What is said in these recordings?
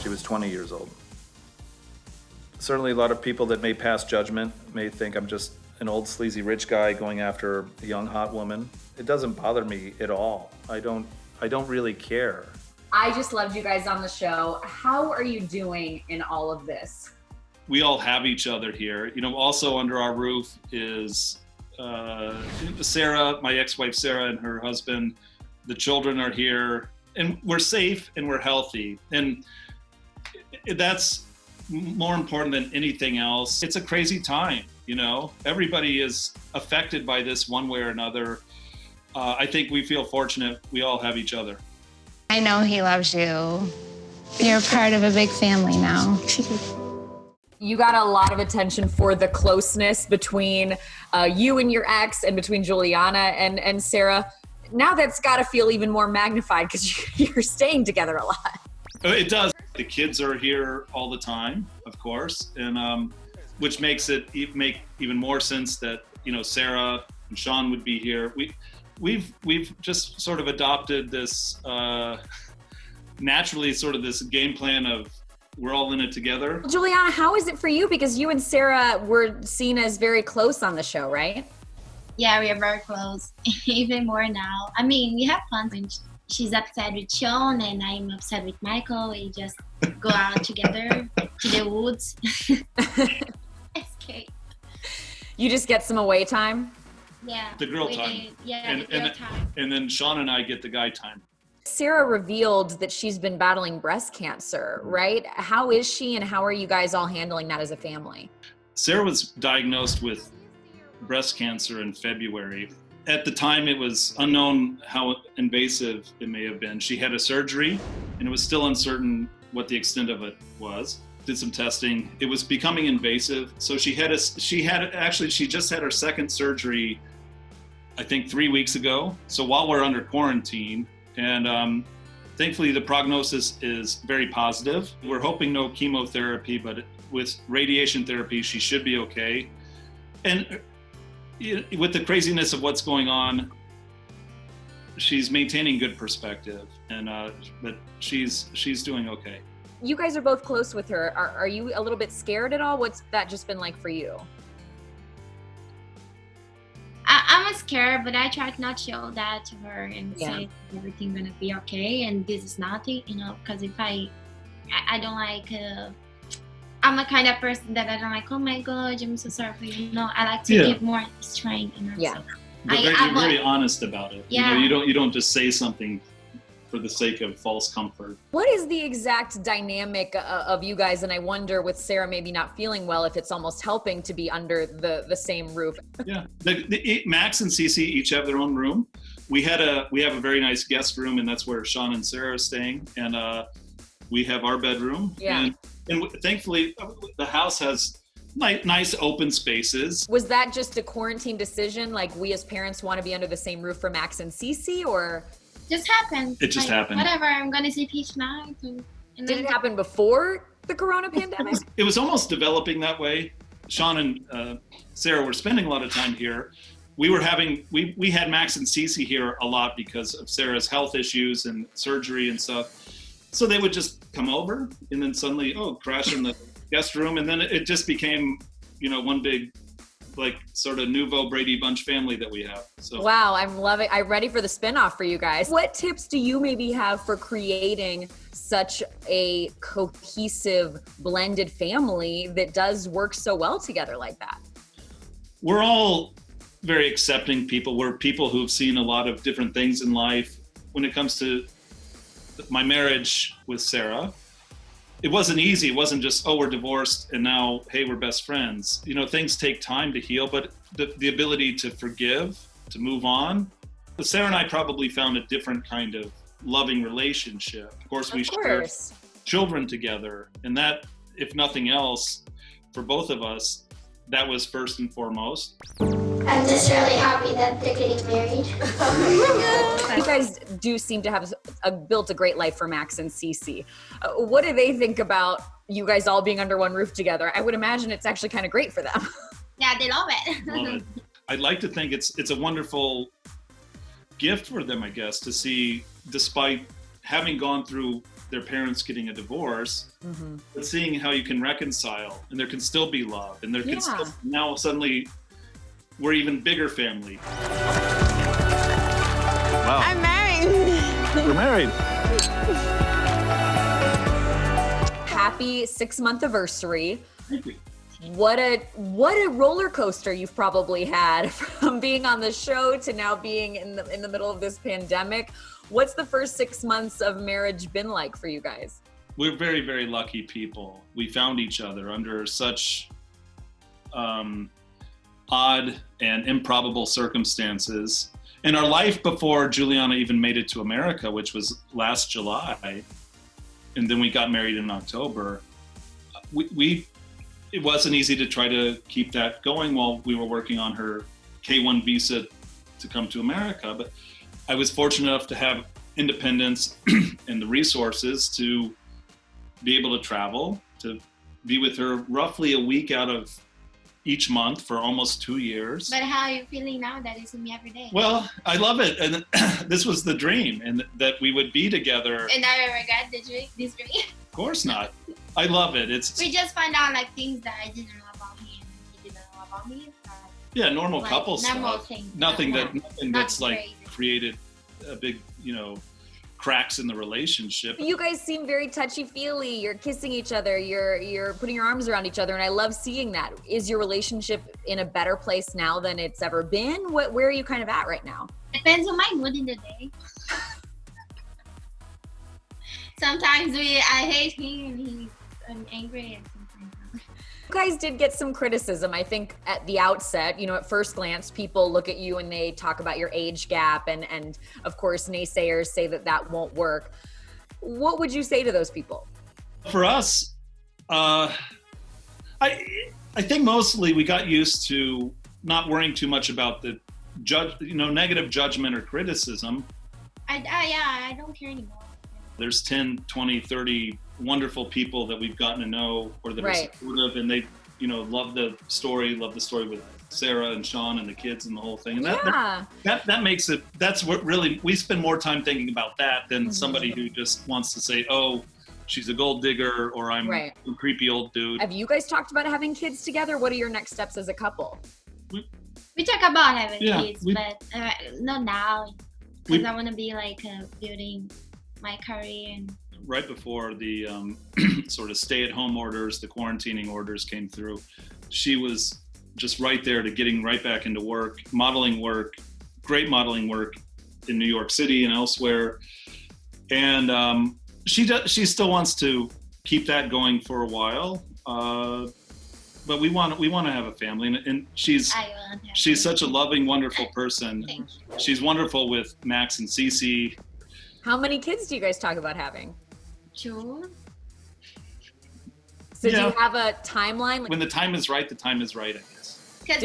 She was 20 years old. Certainly a lot of people that may pass judgment may think I'm just an old sleazy rich guy going after a young hot woman. It doesn't bother me at all. I don't really care. I just loved you guys on the show. How are you doing in all of this? We all have each other here. Also under our roof is Sarah, my ex-wife Sarah, and her husband. The children are here, and we're safe and we're healthy. And that's more important than anything else. It's a crazy time, Everybody is affected by this one way or another. I think we feel fortunate we all have each other. I know he loves you. You're part of a big family now. You got a lot of attention for the closeness between you and your ex and between Juliana and Sarah. Now that's got to feel even more magnified because you're staying together a lot. It does. The kids are here all the time, of course, and which makes it make even more sense that Sarah and Sean would be here. We've just sort of adopted this naturally, sort of this game plan of we're all in it together. Juliana, how is it for you? Because you and Sarah were seen as very close on the show, right? Yeah, we are very close, even more now. I mean, we have fun when she's upset with Sean and I'm upset with Michael. We just go out together to the woods. Escape. You just get some away time? Yeah. The girl time. The girl time. And then Sean and I get the guy time. Sarah revealed that she's been battling breast cancer, right? How is she and how are you guys all handling that as a family? Sarah was diagnosed with breast cancer in February. At the time, it was unknown how invasive it may have been. She had a surgery and it was still uncertain what the extent of it was. Did some testing. It was becoming invasive. So she just had her second surgery, I think 3 weeks ago. So while we're under quarantine, and thankfully the prognosis is very positive. We're hoping no chemotherapy, but with radiation therapy, she should be okay. And with the craziness of what's going on, she's maintaining good perspective, and but she's doing okay. You guys are both close with her. Are you a little bit scared at all? What's that just been like for you? I'm scared, but I try to not show that to her and say everything's gonna be okay and this is nothing, because if I don't like, I'm a kind of person that I don't like, oh my God, I'm so sorry for you. No, I like to give more strength. Yeah. So But you're very honest about it. Yeah. You don't just say something for the sake of false comfort. What is the exact dynamic of you guys? And I wonder with Sarah maybe not feeling well, if it's almost helping to be under the same roof. Yeah, Max and Cece each have their own room. We have a very nice guest room, and that's where Sean and Sarah are staying. And we have our bedroom. Yeah. And thankfully the house has nice open spaces. Was that just a quarantine decision? Like we as parents want to be under the same roof for Max and Cece, or? Just happened. It just happened. Whatever, I'm gonna sleep each night. And Did it happen before the corona pandemic? It was almost developing that way. Sean and Sarah were spending a lot of time here. We had Max and Cece here a lot because of Sarah's health issues and surgery and stuff. So they would just come over and then suddenly, crash in the guest room. And then it just became, one big, sort of nouveau Brady Bunch family that we have. So. Wow, I'm ready for the spinoff for you guys. What tips do you maybe have for creating such a cohesive, blended family that does work so well together like that? We're all very accepting people. We're people who've seen a lot of different things in life. When it comes to my marriage with Sarah, it wasn't easy. It wasn't just, we're divorced and now, hey, we're best friends. Things take time to heal, but the ability to forgive, to move on. But Sarah and I probably found a different kind of loving relationship. Of course, we share children together. And that, if nothing else, for both of us, that was first and foremost. I'm just really happy that they're getting married. You guys do seem to have built a great life for Max and Cece. What do they think about you guys all being under one roof together? I would imagine it's actually kind of great for them. Yeah, they love it. Love it. I'd like to think it's a wonderful gift for them, I guess, to see, despite having gone through their parents getting a divorce, but seeing how you can reconcile and there can still be love and there can still, now suddenly we're even bigger family. Wow. I'm married. You're married. Happy 6-month anniversary. Thank you. What a roller coaster you've probably had from being on the show to now being in the middle of this pandemic. What's the first 6 months of marriage been like for you guys? We're very, very lucky people. We found each other under such odd and improbable circumstances. In our life before Juliana even made it to America, which was last July, and then we got married in October, it wasn't easy to try to keep that going while we were working on her K-1 visa to come to America. But I was fortunate enough to have independence and the resources to be able to travel, to be with her roughly a week out of each month for almost 2 years. But how are you feeling now that it's with me every day? Well, I love it. And this was the dream, and that we would be together. And now I regret this dream. Of course not. I love it. We just find out like things that I didn't know about him and he didn't know about me. Yeah, normal like, couple normal stuff. Things. Nothing that's crazy. like created a big, cracks in the relationship. You guys seem very touchy-feely. You're kissing each other. You're putting your arms around each other, and I love seeing that. Is your relationship in a better place now than it's ever been? Where are you kind of at right now? Depends on my mood in the day. Sometimes I hate him and I'm angry, and sometimes not. You guys did get some criticism, I think, at the outset. At first glance, people look at you and they talk about your age gap, and of course, naysayers say that won't work. What would you say to those people? For us, I think mostly we got used to not worrying too much about the negative judgment or criticism. I don't care anymore. There's 10, 20, 30 wonderful people that we've gotten to know or that are supportive, and they, love the story with Sarah and Sean and the kids and the whole thing. And that makes it, that's what really, we spend more time thinking about that than somebody who just wants to say, oh, she's a gold digger or I'm a creepy old dude. Have you guys talked about having kids together? What are your next steps as a couple? We talk about having kids, but not now. Because I want to be like building my career. And right before the sort of stay-at-home orders, the quarantining orders came through, she was just right there to getting right back into work, great modeling work in New York City and elsewhere. And she still wants to keep that going for a while. But we want to have a family, and she's such a loving, wonderful person. She's wonderful with Max and Cece. How many kids do you guys talk about having? 2. So do you have a timeline? When the time is right, I guess. Because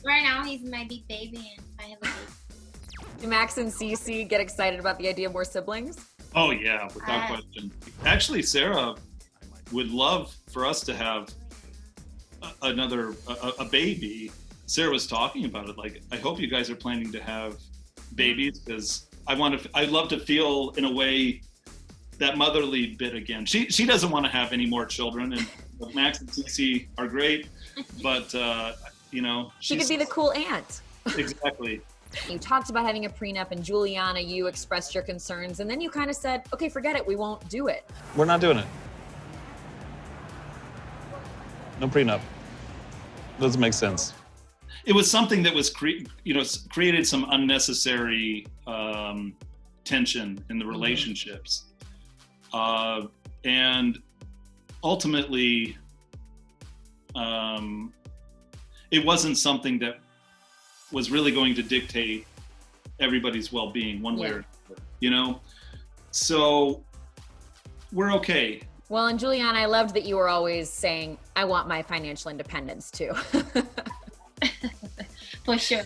right now he's my big baby and I have a baby. Do Max and Cece get excited about the idea of more siblings? Oh yeah, without question. Actually, Sarah would love for us to have a baby. Sarah was talking about it. Like, I hope you guys are planning to have babies, because I'd love to feel in a way that motherly bit again. She doesn't want to have any more children, and Max and Cece are great, but she could be the cool aunt. Exactly. You talked about having a prenup, and Juliana, you expressed your concerns, and then you kind of said, okay, forget it, we won't do it. We're not doing it. No prenup. Doesn't make sense. It was something that was created some unnecessary tension in the relationships, and ultimately, it wasn't something that was really going to dictate everybody's well-being one way or another. So we're okay. Well, and Juliana, I loved that you were always saying, I want my financial independence too. For sure.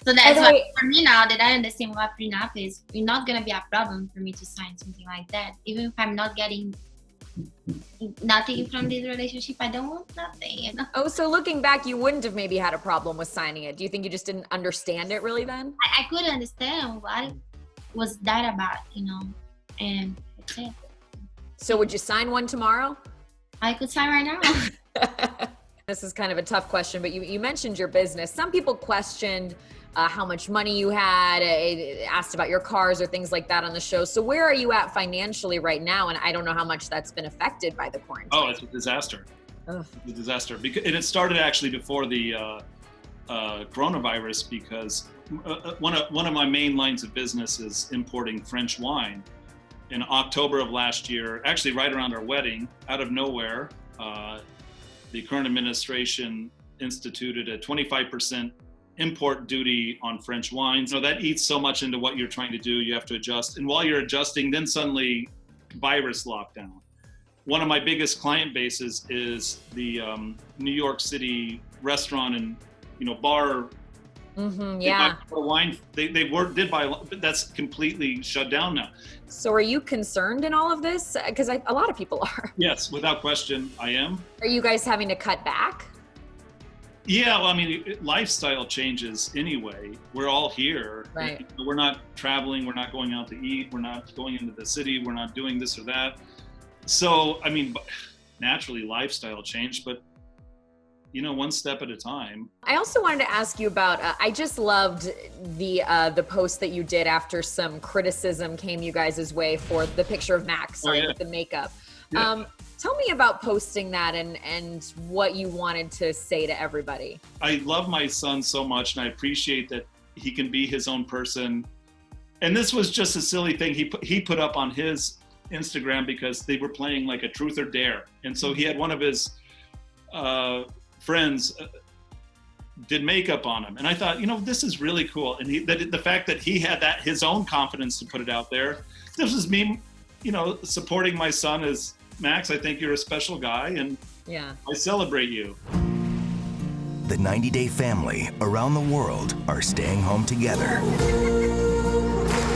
So that's why for me now that I understand what prenup is, it's not going to be a problem for me to sign something like that. Even if I'm not getting nothing from this relationship, I don't want nothing. Oh, so looking back, you wouldn't have maybe had a problem with signing it. Do you think you just didn't understand it really then? I couldn't understand what was that about, and that's it. So would you sign one tomorrow? I could sign right now. This is kind of a tough question, but you mentioned your business. Some people questioned how much money you had, asked about your cars or things like that on the show. So where are you at financially right now? And I don't know how much that's been affected by the quarantine. Oh, it's a disaster. Ugh. It's a disaster. And it started actually before the coronavirus, because one of my main lines of business is importing French wine. In October of last year, actually right around our wedding, out of nowhere, the current administration instituted a 25% import duty on French wines. So that eats so much into what you're trying to do. You have to adjust. And while you're adjusting, then suddenly virus lockdown. One of my biggest client bases is the New York City restaurant and bar. Mm-hmm, They yeah. buy wine. They did buy, but that's completely shut down now. So are you concerned in all of this? Because a lot of people are. Yes, without question, I am. Are you guys having to cut back? Yeah, well, I mean, lifestyle changes anyway. We're all here. Right. We're not traveling. We're not going out to eat. We're not going into the city. We're not doing this or that. So, I mean, naturally, lifestyle changed, but one step at a time. I also wanted to ask you about, I just loved the post that you did after some criticism came you guys' way for the picture of Max, with the makeup. Yeah. Tell me about posting that and what you wanted to say to everybody. I love my son so much, and I appreciate that he can be his own person. And this was just a silly thing he put up on his Instagram because they were playing like a truth or dare. And so he had one of his friends did makeup on him. And I thought, this is really cool. And the fact that he had his own confidence to put it out there, this was me, supporting my son as Max. I think you're a special guy, and I celebrate you. The 90-Day family around the world are staying home together.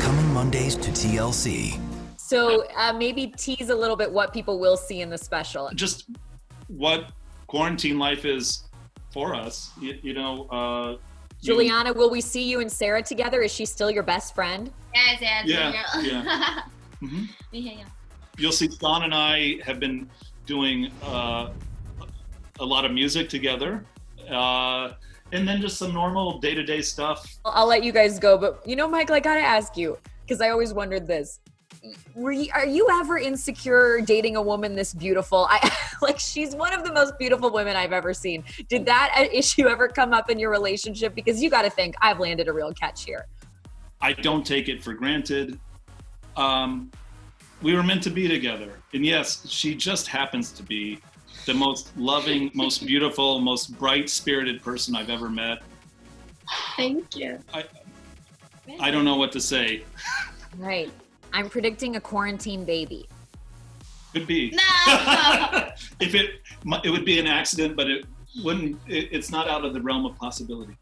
Coming Mondays to TLC. So maybe tease a little bit what people will see in the special. Just what quarantine life is for us, Juliana, will we see you and Sarah together? Is she still your best friend? Yes. Yeah. Mm-hmm. Yeah. You'll see Sean and I have been doing a lot of music together, and then just some normal day-to-day stuff. I'll let you guys go, but Michael, I gotta ask you, because I always wondered this. Are you ever insecure dating a woman this beautiful? She's one of the most beautiful women I've ever seen. Did that issue ever come up in your relationship? Because you got to think, I've landed a real catch here. I don't take it for granted. We were meant to be together. And yes, she just happens to be the most loving, most beautiful, most bright-spirited person I've ever met. Thank you. I don't know what to say. Right. I'm predicting a quarantine baby. Could be. No. It would be an accident, but it wouldn't. It's not out of the realm of possibility.